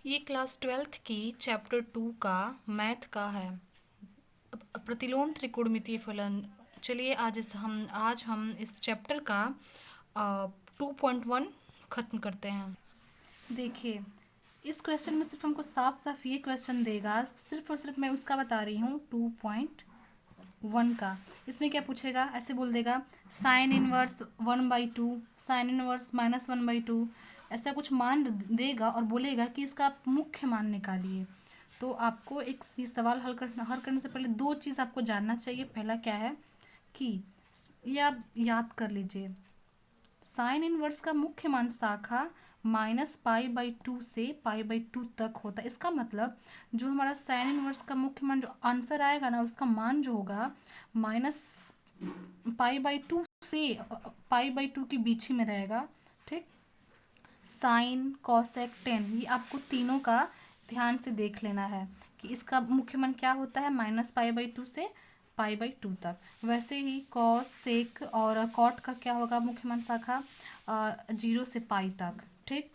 ये class 12th की chapter 2 का मैथ का है। प्रतिलोम त्रिकोणमितीय फलन। चलिए आज हम इस चैप्टर का 2.1 खत्म करते हैं। देखिए, इस क्वेश्चन में सिर्फ हमको साफ साफ ये क्वेश्चन देगा, सिर्फ और सिर्फ मैं उसका बता रही हूँ 2.1 का। इसमें क्या पूछेगा, ऐसे बोल देगा साइन इनवर्स 1/2, साइन इनवर्स -1/2, ऐसा कुछ मान देगा और बोलेगा कि इसका आप मुख्य मान निकालिए। तो आपको एक ये सवाल हल करने से पहले दो चीज़ आपको जानना चाहिए। पहला क्या है कि ये आप याद कर लीजिए, साइन इनवर्स का मुख्य मान शाखा -π/2 से π/2 तक होता है। इसका मतलब जो हमारा साइन इनवर्स का मुख्य मान, जो आंसर आएगा ना, उसका मान जो होगा -π/2 से π/2 के बीच ही में रहेगा। ठीक, साइन कॉसेक टेन, ये आपको तीनों का ध्यान से देख लेना है कि इसका मुख्य मान क्या होता है, -π/2 से π/2 तक। वैसे ही कॉस सेक और कॉट का क्या होगा मुख्य मान शाखा 0 से पाई तक। ठीक,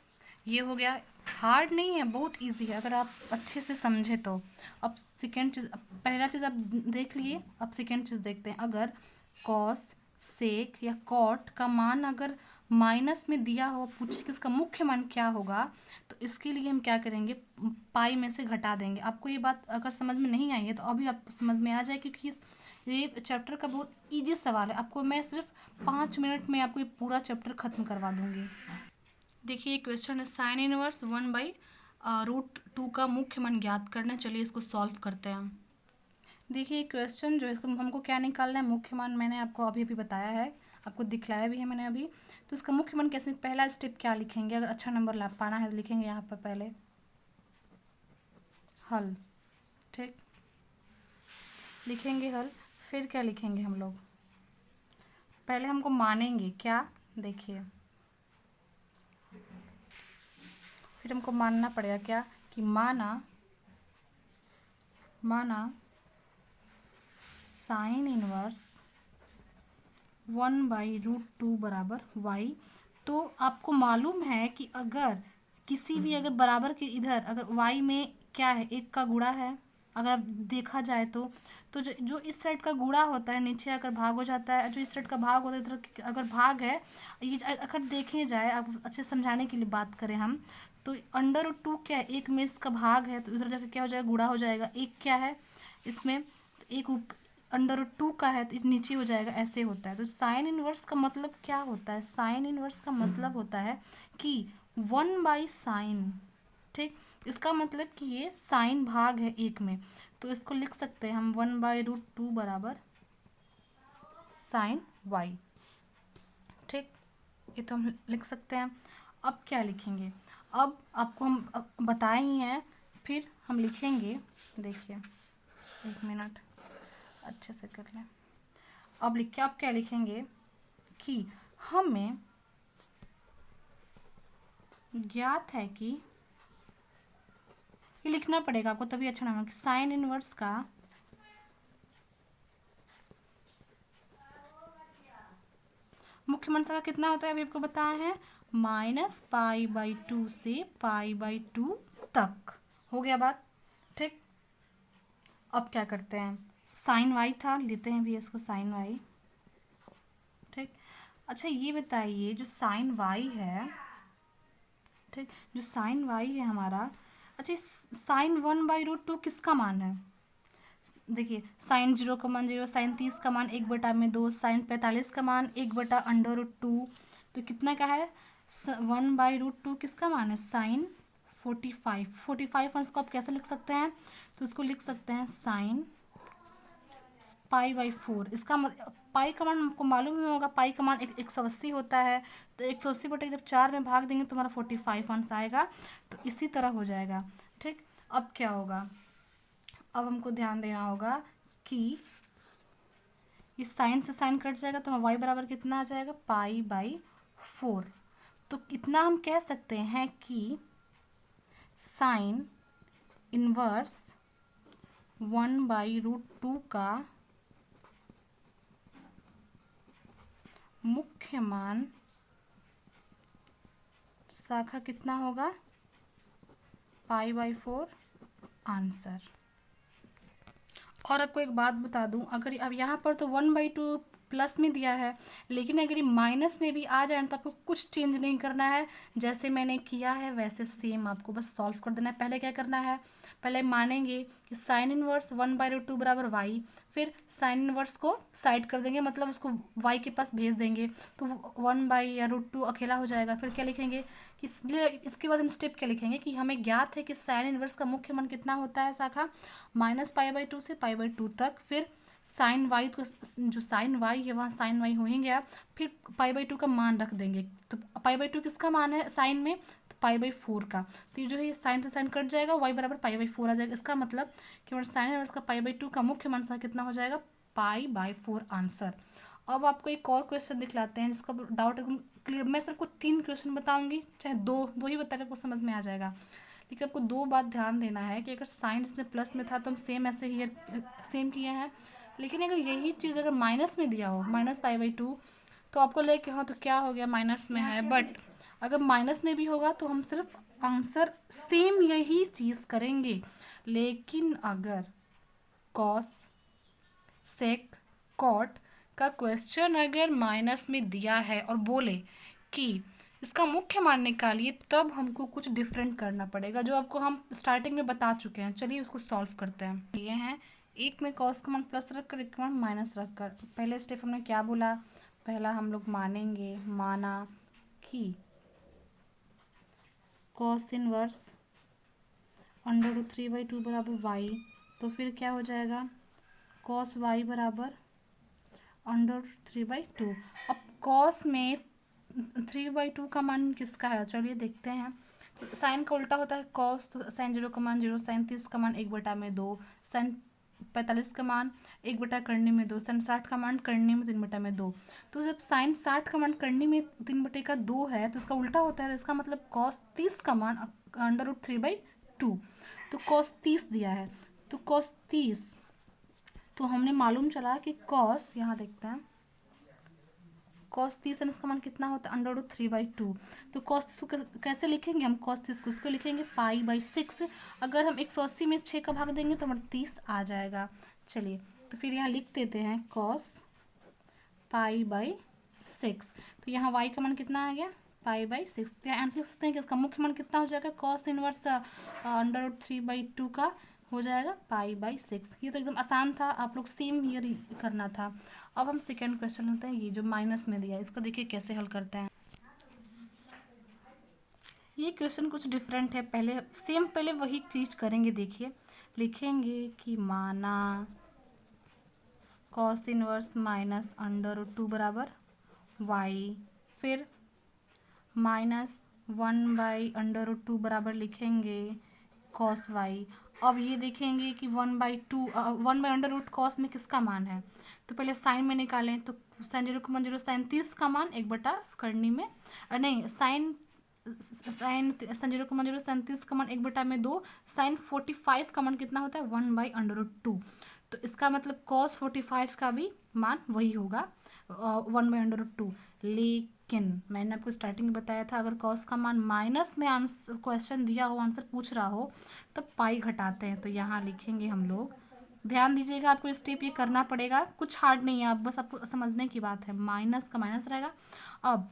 ये हो गया। हार्ड नहीं है, बहुत इजी है अगर आप अच्छे से समझे तो। अब सेकेंड चीज़, पहला चीज़ आप देख लिए, अब सेकेंड चीज़ देखते हैं। अगर कॉस सेक या कॉट का मान अगर माइनस में दिया हो, पूछे कि उसका मुख्य मान क्या होगा, तो इसके लिए हम क्या करेंगे, पाई में से घटा देंगे। आपको ये बात अगर समझ में नहीं आई है तो अभी आप समझ में आ जाए, क्योंकि ये चैप्टर का बहुत इजी सवाल है। आपको मैं सिर्फ 5 मिनट में आपको ये पूरा चैप्टर खत्म करवा दूंगी। देखिए, क्वेश्चन है साइन इनवर्स 1/√2 का मुख्य मान ज्ञात करना। चलिए इसको सॉल्व करते हैं। देखिए, क्वेश्चन जो है, इसको हमको क्या निकालना है, मुख्य मान मैंने आपको अभी अभी बताया है, आपको दिखलाया भी है मैंने अभी। तो इसका मुख्य मान कैसे, पहला स्टेप क्या लिखेंगे, अगर अच्छा नंबर ला पाना है तो लिखेंगे यहाँ पर पहले हल। ठीक, लिखेंगे हल। फिर क्या लिखेंगे हम लोग, पहले हमको मानेंगे क्या, देखिए, फिर हमको मानना पड़ेगा क्या, कि माना साइन इनवर्स 1/√2 बराबर y। तो आपको मालूम है कि अगर किसी भी, अगर बराबर के इधर अगर y में क्या है, एक का गुणा है, अगर देखा जाए तो जो इस साइड का गुणा होता है नीचे अगर भाग हो जाता है, जो इस साइड का भाग होता है इधर अगर भाग है, ये अगर देखे जाए, अब अच्छे समझाने के लिए बात करें हम, तो √2 क्या है, एक में इसका भाग है, तो इधर जाकर क्या हो जाएगा, गुणा हो जाएगा। एक क्या है इसमें, एक √2 का है तो नीचे हो जाएगा, ऐसे होता है। तो साइन इनवर्स का मतलब क्या होता है, साइन इनवर्स का मतलब होता है कि 1/sin। ठीक, इसका मतलब कि ये साइन भाग है एक में, तो इसको लिख सकते हैं हम 1/√2 बराबर साइन वाई। ठीक, ये तो हम लिख सकते हैं। अब क्या लिखेंगे, अब आपको हम बताए ही हैं, फिर हम लिखेंगे। देखिए, 1 मिनट अच्छे से कर लें। अब लिख के आप क्या लिखेंगे कि हमें ज्ञात है कि, ये लिखना पड़ेगा आपको तभी अच्छा नाम, कि साइन इनवर्स का मुख्य मान शाखा कितना होता है, अभी आपको बताया है, -π/2 से π/2 तक। हो गया बात। ठीक, अब क्या करते हैं, साइन वाई था, लेते हैं भी इसको साइन वाई। ठीक, अच्छा ये बताइए, जो साइन वाई है, ठीक, जो साइन वाई है हमारा, अच्छा साइन 1/√2 किसका मान है, देखिए, साइन 0 का मान 0, साइन 30 का मान 1/2, साइन 45 का मान 1/√2, तो कितना का है, 1/√2 किसका मान है, साइन 45 और इसको आप कैसे लिख सकते हैं, तो इसको लिख सकते हैं साइन π/4। इसका पाई का मान आपको मालूम ही होगा, पाई का मान 180 होता है, तो 180 बटे जब 4 में भाग देंगे तो हमारा 45 आंसर आएगा। तो इसी तरह हो जाएगा। ठीक, अब क्या होगा, अब हमको ध्यान देना होगा कि इस साइन से साइन कट जाएगा तो y बराबर कितना आ जाएगा, π/4। तो इतना हम कह सकते हैं कि साइन इनवर्स 1/√2 का मुख्य मान शाखा कितना होगा, पाई बाई 4 आंसर। और आपको एक बात बता दूं, अगर अब यहाँ पर तो 1/2 प्लस में दिया है, लेकिन अगर ये माइनस में भी आ जाए तो आपको कुछ चेंज नहीं करना है, जैसे मैंने किया है वैसे सेम आपको बस सॉल्व कर देना है। पहले क्या करना है, पहले मानेंगे कि साइन इनवर्स 1/2 बराबर वाई, फिर साइन इनवर्स को साइड कर देंगे, मतलब उसको वाई के पास भेज देंगे, तो 1/√2 अकेला हो जाएगा। फिर क्या लिखेंगे कि इसलिए इसके बाद हम स्टेप क्या लिखेंगे कि हमें ज्ञात है कि साइन इनवर्स का मुख्य मान कितना होता है शाखा -π/2 से π/2 तक। फिर साइन वाई तो जो साइन वाई है वहाँ साइन वाई हो ही गया, फिर π/2 का मान रख देंगे। तो π/2 किसका मान है साइन में, तो π/4 का। तो ये जो है ये साइन से साइन कट जाएगा, y बराबर π/4 आ जाएगा। इसका मतलब कि हमारे साइन इनवर्स का π/2 का मुख्य मान कितना हो जाएगा, π/4 आंसर। अब आपको एक और क्वेश्चन दिखलाते हैं जिसका डाउट एकदम क्लियर। मैं सिर्फ को 3 क्वेश्चन बताऊंगी, चाहे दो ही बताए आपको समझ में आ जाएगा, लेकिन आपको 2 बात ध्यान देना है कि अगर साइन इसमें प्लस में था तो हम सेम ऐसे ही सेम किए हैं, लेकिन अगर यही चीज़ अगर माइनस में दिया हो -π/2 तो आपको लेके हाँ तो क्या हो गया माइनस में है, बट अगर माइनस में भी होगा तो हम सिर्फ आंसर सेम यही चीज़ करेंगे। लेकिन अगर कॉस सेक कॉट का क्वेश्चन अगर माइनस में दिया है और बोले कि इसका मुख्य मान निकालिए, तब हमको कुछ डिफरेंट करना पड़ेगा, जो आपको हम स्टार्टिंग में बता चुके हैं। चलिए उसको सॉल्व करते हैं। ये हैं एक में कॉस का मान प्लस रखकर एक मान माइनस रखकर। पहले स्टेप हमने क्या बोला, पहला हम लोग माना कि कॉस इनवर्स √3/2 बराबर वाई, तो फिर क्या हो जाएगा कॉस वाई बराबर √3/2। अब कॉस में 3/2 का मान किसका है, चलिए देखते हैं। तो साइन का उल्टा होता है कॉस, तो साइन 0 का मान 0, साइन 30 का मान 1/2, साइन 45 का मान 1/करनी में 2, साइन 60 का मान करनी में 3/2। तो जब साइन 60 का मान करनी में 3/2 है तो इसका उल्टा होता है, तो इसका मतलब कॉस 30 का मान √3/2। तो कॉस 30 दिया है, तो कॉस 30, तो हमने मालूम चला कि कॉस, यहाँ देखते हैं कॉस 30 इसका मान कितना होता है √3/2। तो कॉस 30 को कैसे लिखेंगे हम, कॉस 30 को इसको लिखेंगे π/6। अगर हम 180 में 6 का भाग देंगे तो हमारा 30 आ जाएगा। चलिए तो फिर यहाँ लिख देते हैं कॉस π/6। तो यहाँ y का मान कितना आ गया π/6। तो यहाँ आंसर लिख सकते हैं कि इसका मुख्य मान कितना हो जाएगा, कॉस इनवर्स √3/2 का हो जाएगा π/6। ये तो एकदम आसान था, आप लोग सेम ईयर करना था। अब हम सेकेंड क्वेश्चन लेते हैं, ये जो माइनस में दिया है इसका देखिए कैसे हल करते हैं। ये क्वेश्चन कुछ डिफरेंट है, पहले वही चीज़ करेंगे। देखिए लिखेंगे कि माना कॉस इनवर्स -√2 बराबर वाई, फिर -1/√2 बराबर लिखेंगे कॉस वाई। अब ये देखेंगे कि 1/√2 कॉस में किसका मान है, तो पहले साइन में निकालें। तो साइन 0 का मान 0, साइन 30 का मान 1/करनी में नहीं, साइन 0 का मान 0, साइन 30 का मान 1/2, साइन 45 का मान कितना होता है 1/√2। तो इसका मतलब कॉस 45 का भी मान वही होगा 1/√2। लेकिन मैंने आपको स्टार्टिंग में बताया था, अगर कॉस का मान माइनस में आंसर क्वेश्चन दिया हो, आंसर पूछ रहा हो, तब पाई घटाते हैं। तो यहाँ लिखेंगे हम लोग, ध्यान दीजिएगा, आपको स्टेप ये करना पड़ेगा, कुछ हार्ड नहीं है, आप बस आपको समझने की बात है। माइनस का माइनस रहेगा। अब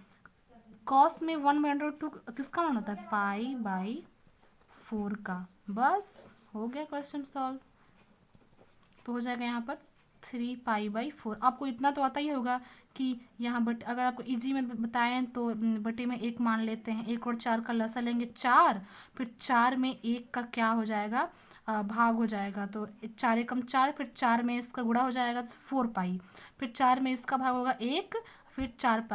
कॉस में 1/√2 किसका मान होता है π/4 का। बस हो गया क्वेश्चन सॉल्व। तो हो जाएगा यहाँ पर 3π/4। आपको इतना तो आता ही होगा कि यहाँ बट अगर आपको इजी में बताएं तो बटे में 1 मान लेते हैं, 1 और 4 का लसा लेंगे 4, फिर 4 में 1 का क्या हो जाएगा भाग हो जाएगा, तो 4 एकम 4, फिर 4 में इसका गुणा हो जाएगा 4π, फिर 4 में इसका भाग होगा 1, फिर 4π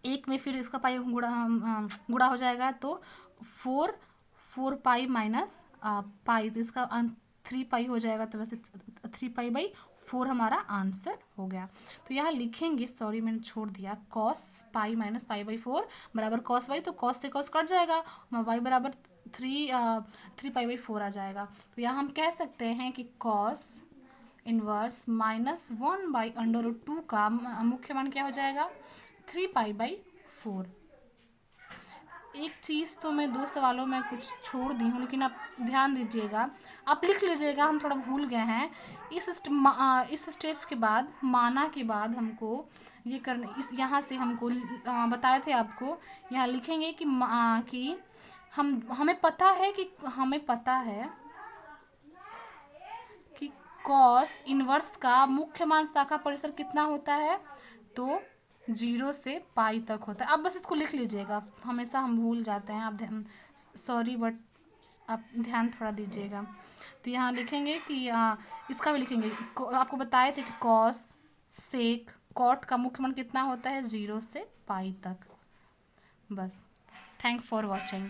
1 में फिर इसका पाई गुणा हो जाएगा, तो 4π माइनस पाई, तो इसका 3π हो जाएगा। तो वैसे 3π/4 हमारा आंसर हो गया। तो यहाँ लिखेंगे, सॉरी मैंने छोड़ दिया, कॉस पाई माइनस π/4 बराबर कॉस वाई, तो कॉस से कॉस कट जाएगा, वाई बराबर 3π/4 आ जाएगा। तो यहाँ हम कह सकते हैं कि कॉस इनवर्स -1/√2 का मुख्य मान क्या हो जाएगा 3π/4। एक चीज़ तो मैं 2 सवालों में कुछ छोड़ दी हूँ, लेकिन आप ध्यान दीजिएगा, आप लिख लीजिएगा, हम थोड़ा भूल गए हैं। इस स्टेप के बाद, माना के बाद हमको ये करना, इस यहाँ से हमको बताए थे आपको, यहाँ लिखेंगे कि हमें पता है कि कॉस इनवर्स का मुख्य मान शाखा परिसर कितना होता है, तो 0 से पाई तक होता है। अब बस इसको लिख लीजिएगा, हमेशा हम भूल जाते हैं, आप सॉरी बट आप ध्यान थोड़ा दीजिएगा। तो यहाँ लिखेंगे कि इसका भी लिखेंगे, आपको बताए थे कि कॉस सेक कॉट का मुख्य मान कितना होता है, 0 से पाई तक। बस, थैंक फॉर वॉचिंग।